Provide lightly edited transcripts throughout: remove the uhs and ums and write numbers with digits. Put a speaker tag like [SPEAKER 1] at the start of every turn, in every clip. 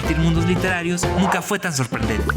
[SPEAKER 1] compartir mundos literarios nunca fue tan sorprendente.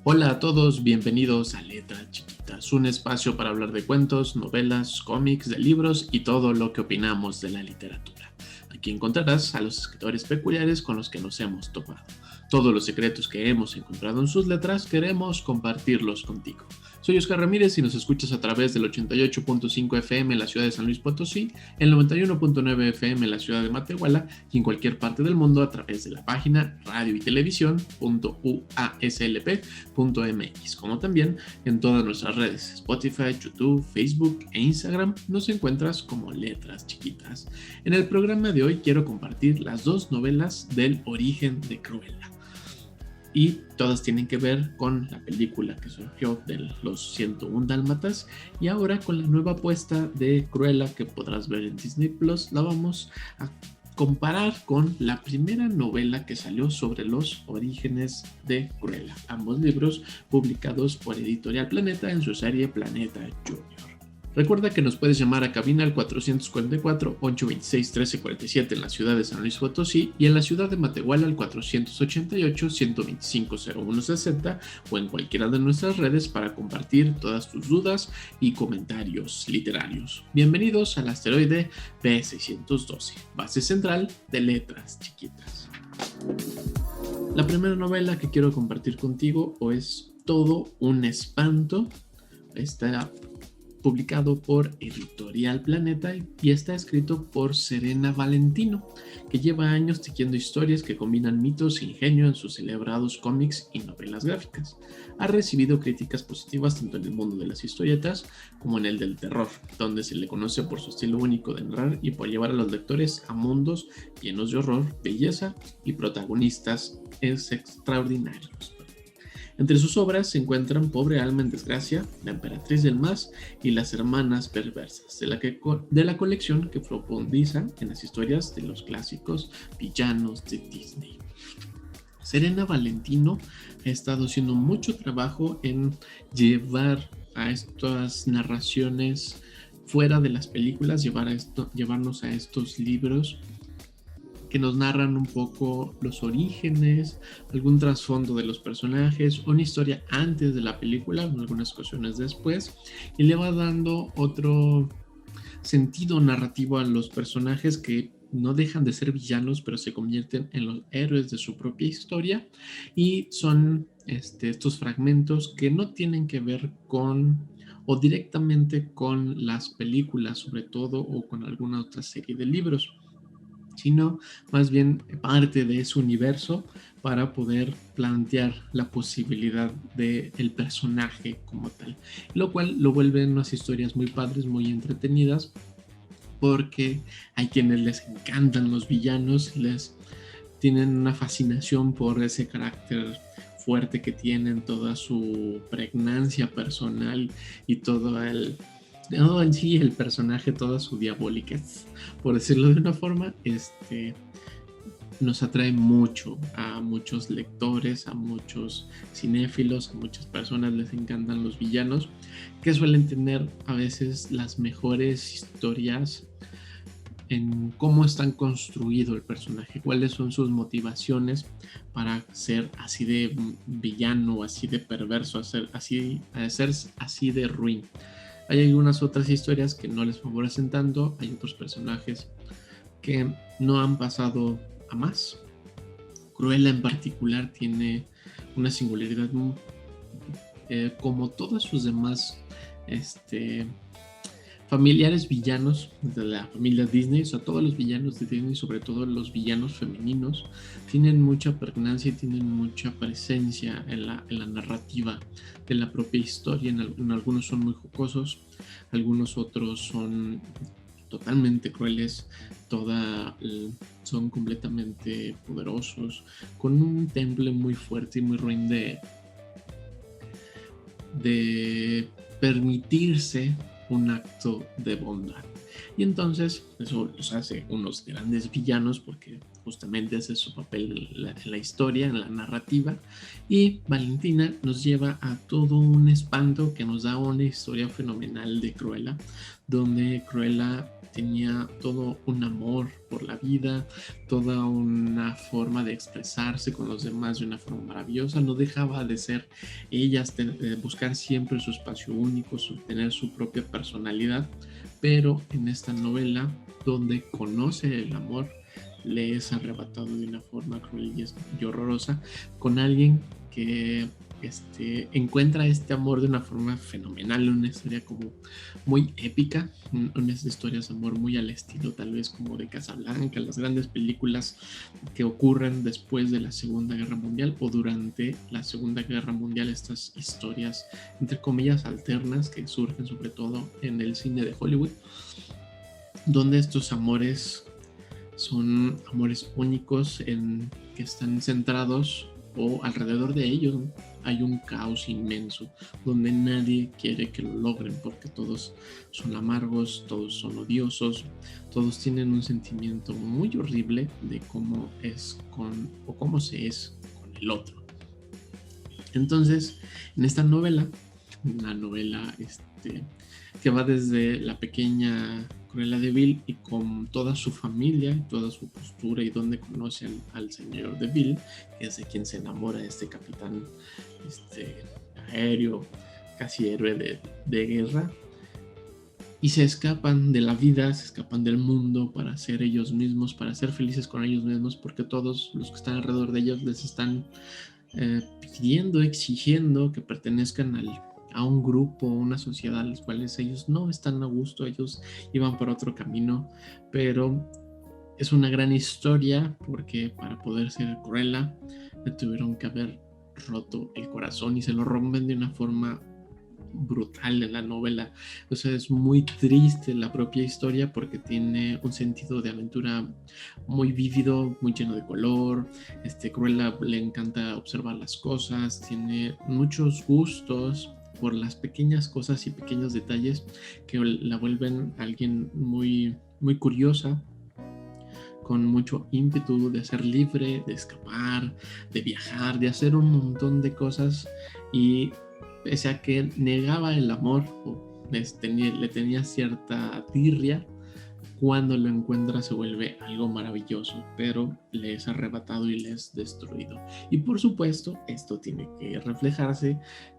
[SPEAKER 2] Hola a todos, bienvenidos a Letras Chiquitas, un espacio para hablar de cuentos, novelas, cómics, de libros y todo lo que opinamos de la literatura. Aquí encontrarás a los escritores peculiares con los que nos hemos topado. Todos los secretos que hemos encontrado en sus letras queremos compartirlos contigo. Soy Oscar Ramírez y nos escuchas a través del 88.5 FM en la ciudad de San Luis Potosí, el 91.9 FM en la ciudad de Matehuala y en cualquier parte del mundo a través de la página radio y televisión.uaslp.mx, como también en todas nuestras redes, Spotify, YouTube, Facebook e Instagram, nos encuentras como Letras Chiquitas. En el programa de hoy quiero compartir las dos novelas del origen de Cruella. Y todas tienen que ver con la película que surgió de los 101 Dálmatas, y ahora con la nueva apuesta de Cruella que podrás ver en Disney Plus, la vamos a comparar con la primera novela que salió sobre los orígenes de Cruella, ambos libros publicados por Editorial Planeta en su serie Planeta Junior. Recuerda que nos puedes llamar a cabina al 444-826-1347 en la ciudad de San Luis Potosí y en la ciudad de Matehuala al 488-125-0160 o en cualquiera de nuestras redes para compartir todas tus dudas y comentarios literarios. Bienvenidos al asteroide P612, base central de Letras Chiquitas. La primera novela que quiero compartir contigo es Todo un espanto. Está publicado por Editorial Planeta y está escrito por Serena Valentino, que lleva años tejiendo historias que combinan mitos e ingenio en sus celebrados cómics y novelas gráficas. Ha recibido críticas positivas tanto en el mundo de las historietas como en el del terror, donde se le conoce por su estilo único de narrar y por llevar a los lectores a mundos llenos de horror, belleza y protagonistas extraordinarios. Entre sus obras se encuentran Pobre alma en desgracia, La emperatriz del Mas y Las hermanas perversas, de la colección que profundiza en las historias de los clásicos villanos de Disney. Serena Valentino ha estado haciendo mucho trabajo en llevar a estas narraciones fuera de las películas, llevarnos a estos libros que nos narran un poco los orígenes, algún trasfondo de los personajes, una historia antes de la película, en algunas ocasiones después, y le va dando otro sentido narrativo a los personajes que no dejan de ser villanos, pero se convierten en los héroes de su propia historia, y son estos fragmentos que no tienen que ver con o directamente con las películas, sobre todo, o con alguna otra serie de libros, sino más bien parte de ese universo para poder plantear la posibilidad del personaje como tal, lo cual lo vuelve unas historias muy padres, muy entretenidas, porque hay quienes les encantan los villanos, les tienen una fascinación por ese carácter fuerte que tienen, toda su pregnancia personal y todo en sí el personaje, toda su diabólicas, por decirlo de una forma, nos atrae mucho a muchos lectores, a muchos cinéfilos, a muchas personas les encantan los villanos, que suelen tener a veces las mejores historias en cómo están construido el personaje, cuáles son sus motivaciones para ser así de villano, así de perverso, ser así de ruin. Hay algunas otras historias que no les favorecen tanto, hay otros personajes que no han pasado a más. Cruella en particular tiene una singularidad como todos sus demás familiares villanos de la familia Disney, o sea, todos los villanos de Disney, sobre todo los villanos femeninos, tienen mucha pregnancia y tienen mucha presencia en la narrativa de la propia historia. En algunos son muy jocosos, algunos otros son totalmente crueles, son completamente poderosos, con un temple muy fuerte y muy ruin de permitirse un acto de bondad. Y entonces eso los hace unos grandes villanos porque justamente ese es su papel en la historia, en la narrativa. Y Valentina nos lleva a todo un espanto que nos da una historia fenomenal de Cruella, donde Cruella tenía todo un amor por la vida, toda una forma de expresarse con los demás de una forma maravillosa. No dejaba de ser ella, buscar siempre su espacio único, tener su propia personalidad, pero en esta novela donde conoce el amor, le es arrebatado de una forma cruel y horrorosa con alguien que encuentra este amor de una forma fenomenal, una historia como muy épica, unas historias de amor muy al estilo tal vez como de Casablanca, las grandes películas que ocurren después de la Segunda Guerra Mundial o durante la Segunda Guerra Mundial, estas historias entre comillas alternas que surgen sobre todo en el cine de Hollywood, donde estos amores son amores únicos que están centrados o alrededor de ellos hay un caos inmenso donde nadie quiere que lo logren porque todos son amargos, todos son odiosos, todos tienen un sentimiento muy horrible de cómo es o cómo se es con el otro. Entonces, en esta novela, una novela que va desde la pequeña Cruella de Vil y con toda su familia y toda su postura y donde conocen al señor de Vil, que es de quien se enamora este capitán aéreo, casi héroe de guerra, y se escapan de la vida, se escapan del mundo para ser ellos mismos, para ser felices con ellos mismos, porque todos los que están alrededor de ellos les están pidiendo, exigiendo que pertenezcan a un grupo, una sociedad, a los cuales ellos no están a gusto, ellos iban por otro camino, pero es una gran historia porque para poder ser Cruella le tuvieron que haber roto el corazón y se lo rompen de una forma brutal en la novela. O sea, es muy triste la propia historia porque tiene un sentido de aventura muy vívido, muy lleno de color. Cruella le encanta observar las cosas, tiene muchos gustos por las pequeñas cosas y pequeños detalles que la vuelven alguien muy, muy curiosa, con mucho ímpetu de ser libre, de escapar, de viajar, de hacer un montón de cosas, y pese a que negaba el amor o le tenía cierta tirria, cuando lo encuentra se vuelve algo maravilloso, pero le es arrebatado y le es destruido. Y por supuesto, esto tiene que reflejarse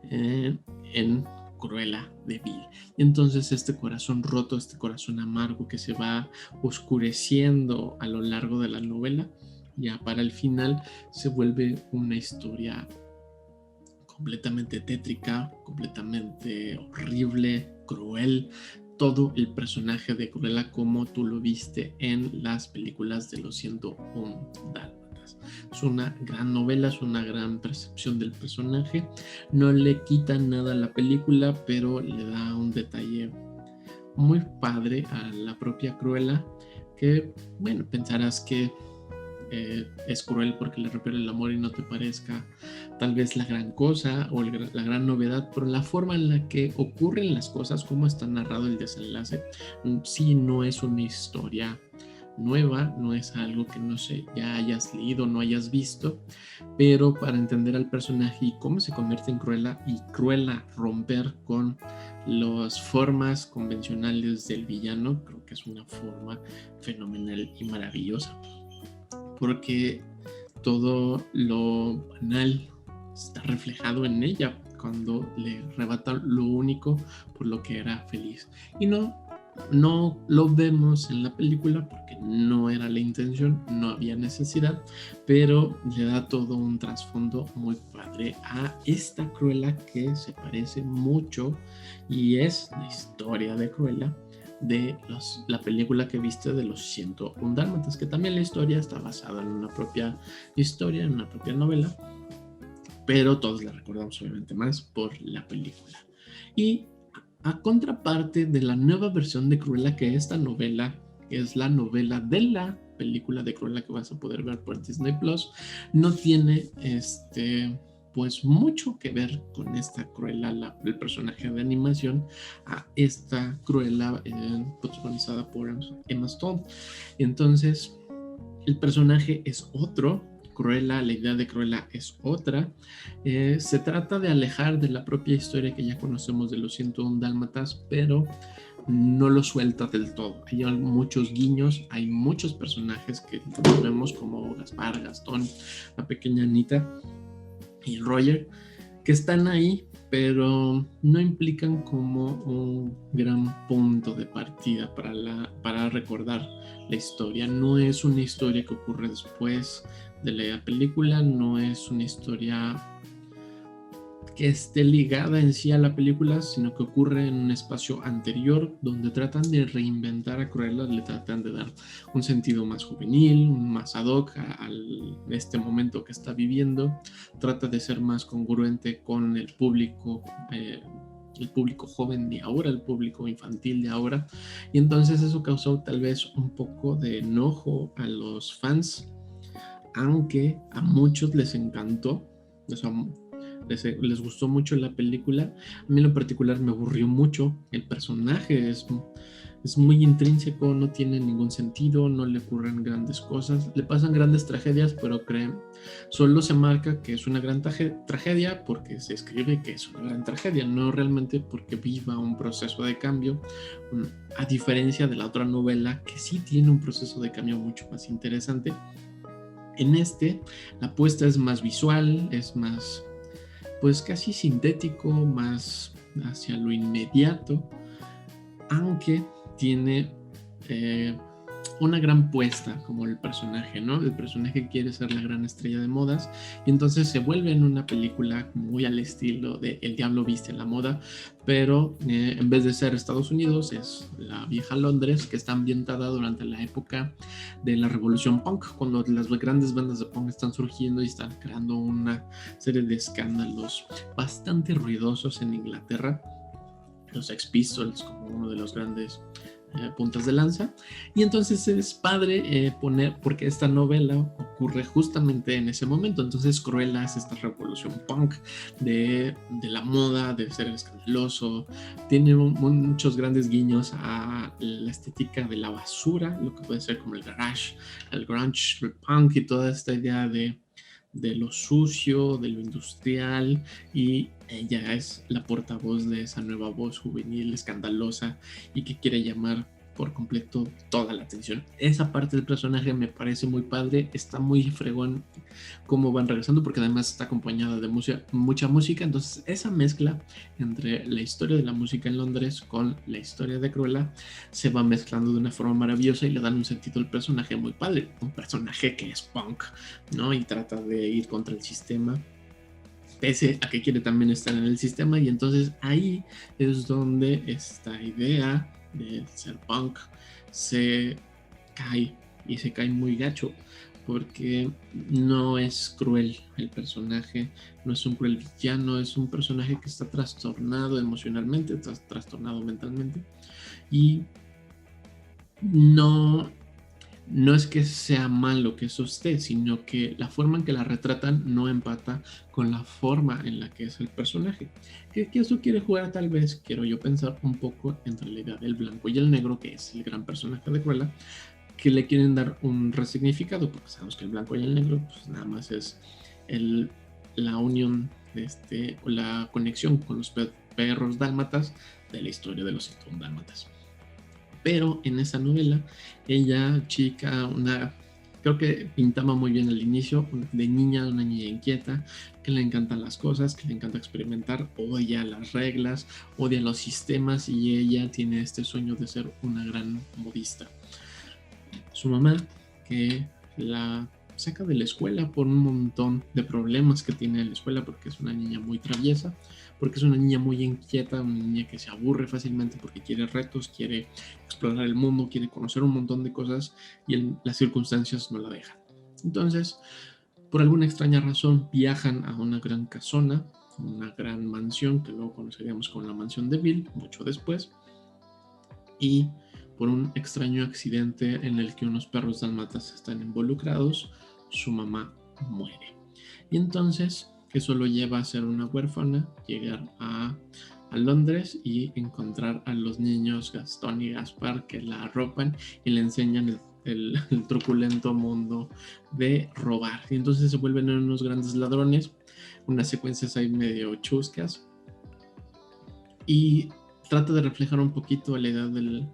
[SPEAKER 2] en Cruella de Vil. Y entonces este corazón roto, este corazón amargo que se va oscureciendo a lo largo de la novela, ya para el final se vuelve una historia completamente tétrica, completamente horrible, cruel. Todo el personaje de Cruella como tú lo viste en las películas de los 101 Dálmatas. Es una gran novela, es una gran percepción del personaje. No le quita nada a la película, pero le da un detalle muy padre a la propia Cruella, que, bueno, pensarás que es cruel porque le rompe el amor y no te parezca tal vez la gran cosa o la gran novedad, pero la forma en la que ocurren las cosas, cómo está narrado el desenlace, sí no es una historia nueva, no es algo que no sé, ya hayas leído, no hayas visto, pero para entender al personaje y cómo se convierte en Cruella y Cruella romper con las formas convencionales del villano, creo que es una forma fenomenal y maravillosa, porque todo lo banal está reflejado en ella cuando le arrebata lo único por lo que era feliz. Y no lo vemos en la película porque no era la intención, no había necesidad, pero le da todo un trasfondo muy padre a esta Cruella que se parece mucho y es la historia de Cruella de la película que viste de los 101 Dálmatas, que también la historia está basada en una propia historia, en una propia novela, pero todos la recordamos obviamente más por la película. Y a contraparte de la nueva versión de Cruella, que esta novela, que es la novela de la película de Cruella que vas a poder ver por Disney Plus, no tiene pues mucho que ver con esta Cruella, el personaje de animación, a esta Cruella protagonizada por Emma Stone. Entonces, el personaje es otro, Cruella, la idea de Cruella es otra. Se trata de alejar de la propia historia que ya conocemos de los 101 Dálmatas, pero no lo suelta del todo. Hay muchos guiños, hay muchos personajes que vemos como Gaspar, Gastón, la pequeña Anita y Roger, que están ahí, pero no implican como un gran punto de partida para recordar la historia. No es una historia que ocurre después de la película, no es una historia que esté ligada en sí a la película, sino que ocurre en un espacio anterior donde tratan de reinventar a Cruella, le tratan de dar un sentido más juvenil, más ad hoc a este momento que está viviendo, trata de ser más congruente con el público joven de ahora, el público infantil de ahora, y entonces eso causó tal vez un poco de enojo a los fans, aunque a muchos les encantó, o sea, les gustó mucho la película. A mí en lo particular me aburrió mucho. El personaje es muy intrínseco, no tiene ningún sentido, no le ocurren grandes cosas, le pasan grandes tragedias, pero solo se marca que es una gran tragedia porque se escribe que es una gran tragedia, no realmente porque viva un proceso de cambio, a diferencia de la otra novela que sí tiene un proceso de cambio mucho más interesante. En la apuesta es más visual, es más, pues casi sintético, más hacia lo inmediato, aunque tiene una gran puesta como el personaje, ¿no? El personaje quiere ser la gran estrella de modas y entonces se vuelve en una película muy al estilo de El Diablo Viste la Moda, pero en vez de ser Estados Unidos es la vieja Londres, que está ambientada durante la época de la revolución punk, cuando las grandes bandas de punk están surgiendo y están creando una serie de escándalos bastante ruidosos en Inglaterra. Los Sex Pistols como uno de los grandes puntas de lanza, y entonces es padre porque esta novela ocurre justamente en ese momento. Entonces Cruella es esta revolución punk de la moda, de ser escandaloso, tiene muchos grandes guiños a la estética de la basura, lo que puede ser como el garage, el grunge, el punk y toda esta idea de lo sucio, de lo industrial, y ella es la portavoz de esa nueva voz juvenil, escandalosa y que quiere llamar por completo toda la atención. Esa parte del personaje me parece muy padre, está muy fregón cómo van regresando, porque además está acompañada de mucha música. Entonces esa mezcla entre la historia de la música en Londres con la historia de Cruella se va mezclando de una forma maravillosa y le dan un sentido al personaje muy padre, un personaje que es punk, ¿no? Y trata de ir contra el sistema, pese a que quiere también estar en el sistema, y entonces ahí es donde esta idea de ser punk se cae, y se cae muy gacho, porque no es cruel el personaje, no es un cruel villano, es un personaje que está trastornado emocionalmente, está trastornado mentalmente, y no es que sea malo que eso esté, sino que la forma en que la retratan no empata con la forma en la que es el personaje. Que eso quiere jugar, tal vez, quiero yo pensar, un poco entre la idea del blanco y el negro, que es el gran personaje de Cruella, que le quieren dar un resignificado, porque sabemos que el blanco y el negro pues nada más es la unión o la conexión con los perros dálmatas de la historia de los 101 dálmatas. Pero en esa novela, ella, chica, creo que pintaba muy bien al inicio, de niña, una niña inquieta, que le encantan las cosas, que le encanta experimentar, odia las reglas, odia los sistemas, y ella tiene este sueño de ser una gran modista. Su mamá, que la saca de la escuela por un montón de problemas que tiene en la escuela, porque es una niña muy traviesa, porque es una niña muy inquieta, una niña que se aburre fácilmente porque quiere retos, quiere explorar el mundo, quiere conocer un montón de cosas, y las circunstancias no la dejan. Entonces, por alguna extraña razón, viajan a una gran casona, una gran mansión que luego conoceríamos como la mansión de Bill, mucho después, y por un extraño accidente en el que unos perros dálmatas están involucrados, su mamá muere. Y entonces que solo lleva a ser una huérfana, llegar a Londres y encontrar a los niños Gastón y Gaspar que la arropan y le enseñan el truculento mundo de robar. Y entonces se vuelven unos grandes ladrones, unas secuencias ahí medio chuscas, y trata de reflejar un poquito la edad de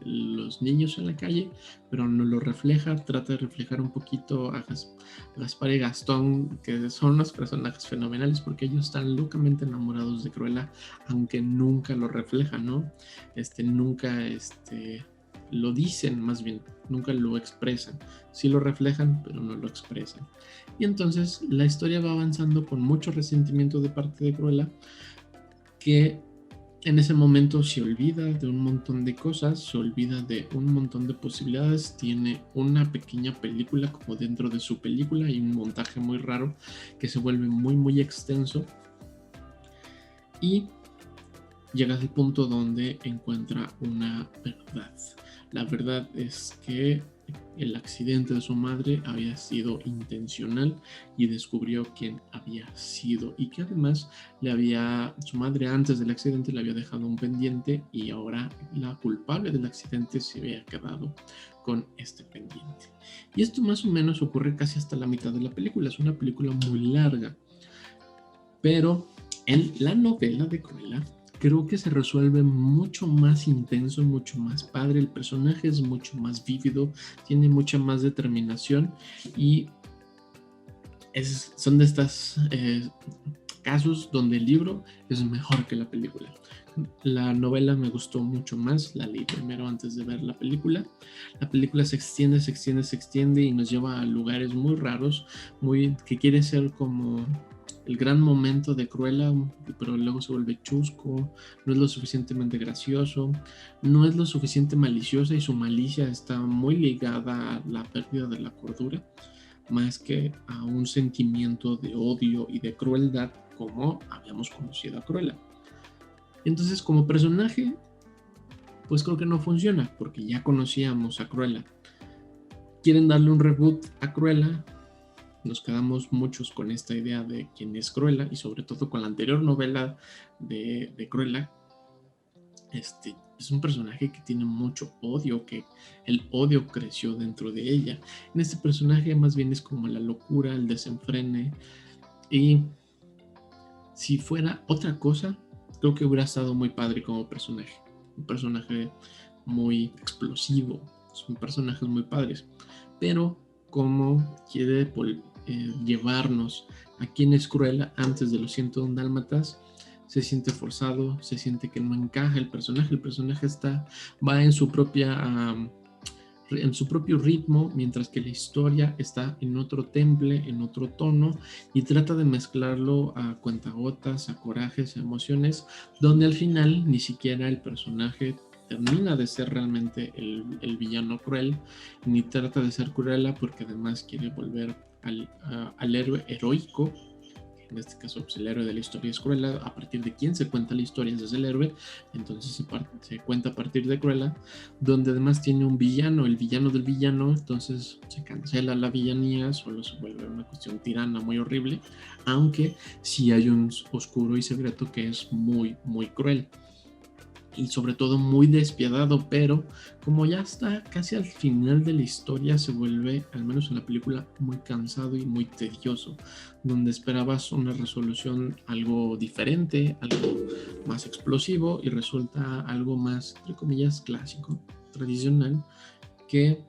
[SPEAKER 2] los niños en la calle, pero no lo refleja. Trata de reflejar un poquito a Gaspar y Gastón, que son unos personajes fenomenales porque ellos están locamente enamorados de Cruella, aunque nunca lo reflejan, ¿no? Nunca lo dicen, más bien, nunca lo expresan. Sí lo reflejan, pero no lo expresan. Y entonces la historia va avanzando con mucho resentimiento de parte de Cruella, que en ese momento se olvida de un montón de cosas, se olvida de un montón de posibilidades, tiene una pequeña película como dentro de su película y un montaje muy raro que se vuelve muy muy extenso, y llega al punto donde encuentra una verdad. La verdad es que el accidente de su madre había sido intencional y descubrió quién había sido, y que además su madre antes del accidente le había dejado un pendiente, y ahora la culpable del accidente se había quedado con este pendiente. Y esto más o menos ocurre casi hasta la mitad de la película. Es una película muy larga, pero en la novela de Cruella creo que se resuelve mucho más intenso, mucho más padre. El personaje es mucho más vívido, tiene mucha más determinación, y son de estos casos donde el libro es mejor que la película. La novela me gustó mucho más, la leí primero antes de ver la película. La película se extiende y nos lleva a lugares muy raros, que quiere ser como el gran momento de Cruella, pero luego se vuelve chusco, no es lo suficientemente gracioso, no es lo suficiente maliciosa, y su malicia está muy ligada a la pérdida de la cordura, más que a un sentimiento de odio y de crueldad como habíamos conocido a Cruella. Entonces, como personaje, pues creo que no funciona, porque ya conocíamos a Cruella. Quieren darle un reboot a Cruella. Nos quedamos muchos con esta idea de quién es Cruella, y sobre todo con la anterior novela de Cruella. Es un personaje que tiene mucho odio, que el odio creció dentro de ella. En este personaje más bien es como la locura, el desenfrene, y si fuera otra cosa, creo que hubiera estado muy padre como personaje. Un personaje muy explosivo, son personajes muy padres, pero como quiere llevarnos a quién es Cruella antes de los 101 Dálmatas, se siente forzado, se siente que no encaja el personaje. El personaje va en su propio ritmo, mientras que la historia está en otro temple, en otro tono, y trata de mezclarlo a cuentagotas, a corajes, a emociones, donde al final ni siquiera el personaje termina de ser realmente el villano cruel, ni trata de ser Cruella, porque además quiere volver al héroe heroico. En este caso, pues, el héroe de la historia es Cruella. A partir de quién se cuenta la historia es el héroe, entonces se cuenta a partir de Cruella, donde además tiene un villano, el villano del villano. Entonces se cancela la villanía, solo se vuelve una cuestión tirana muy horrible, aunque sí hay un oscuro y secreto que es muy muy cruel y sobre todo muy despiadado, pero como ya está casi al final de la historia, se vuelve, al menos en la película, muy cansado y muy tedioso, donde esperabas una resolución algo diferente, algo más explosivo, y resulta algo más, entre comillas, clásico, tradicional, que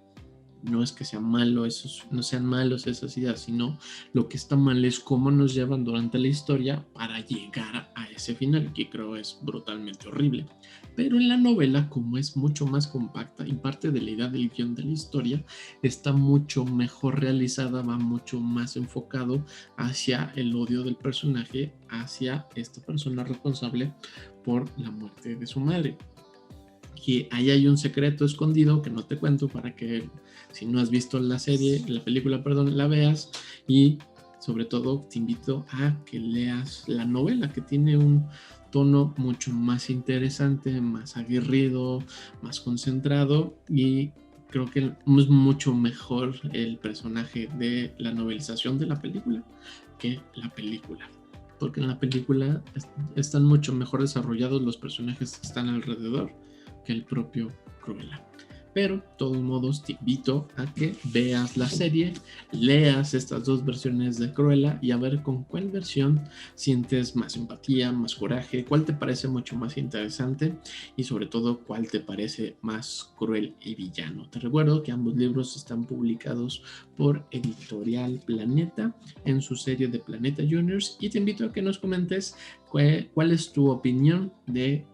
[SPEAKER 2] no es que sea malo, no sean malos esas ideas, sino lo que está mal es cómo nos llevan durante la historia para llegar a ese final, que creo es brutalmente horrible. Pero en la novela, como es mucho más compacta y parte de la idea del guión de la historia, está mucho mejor realizada, va mucho más enfocado hacia el odio del personaje, hacia esta persona responsable por la muerte de su madre. Que ahí hay un secreto escondido que no te cuento, para que si no has visto la película, la veas, y sobre todo te invito a que leas la novela, que tiene un tono mucho más interesante, más aguerrido, más concentrado, y creo que es mucho mejor el personaje de la novelización de la película que la película. porque en la película están mucho mejor desarrollados los personajes que están alrededor que el propio Cruella. Pero, de todos modos, te invito a que veas la serie, leas estas dos versiones de Cruella y a ver con cuál versión sientes más empatía, más coraje, cuál te parece mucho más interesante y sobre todo cuál te parece más cruel y villano. Te recuerdo que ambos libros están publicados por Editorial Planeta en su serie de Planeta Juniors y te invito a que nos comentes cuál es tu opinión de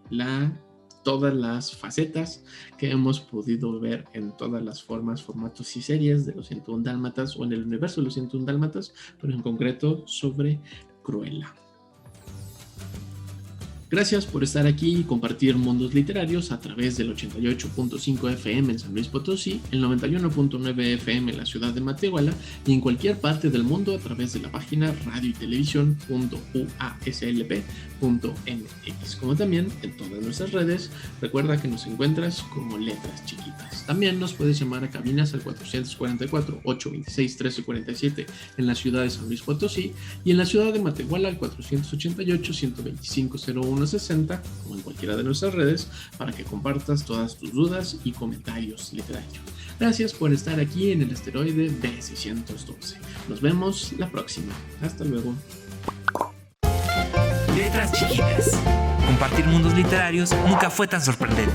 [SPEAKER 2] todas las facetas que hemos podido ver en todas las formas, formatos y series de los 101 Dálmatas o en el universo de los 101 Dálmatas, pero en concreto sobre Cruella. Gracias por estar aquí y compartir mundos literarios a través del 88.5 FM en San Luis Potosí, el 91.9 FM en la ciudad de Matehuala y en cualquier parte del mundo a través de la página radioytelevisión.uaslp.mx, como también en todas nuestras redes. Recuerda que nos encuentras como Letras Chiquitas. También nos puedes llamar a cabinas al 444-826-1347 en la ciudad de San Luis Potosí y en la ciudad de Matehuala al 488-125-0160, como en cualquiera de nuestras redes, para que compartas todas tus dudas y comentarios literarios. Gracias por estar aquí en el asteroide B612. Nos vemos la próxima. Hasta luego.
[SPEAKER 1] Letras Chiquitas. Compartir mundos literarios nunca fue tan sorprendente.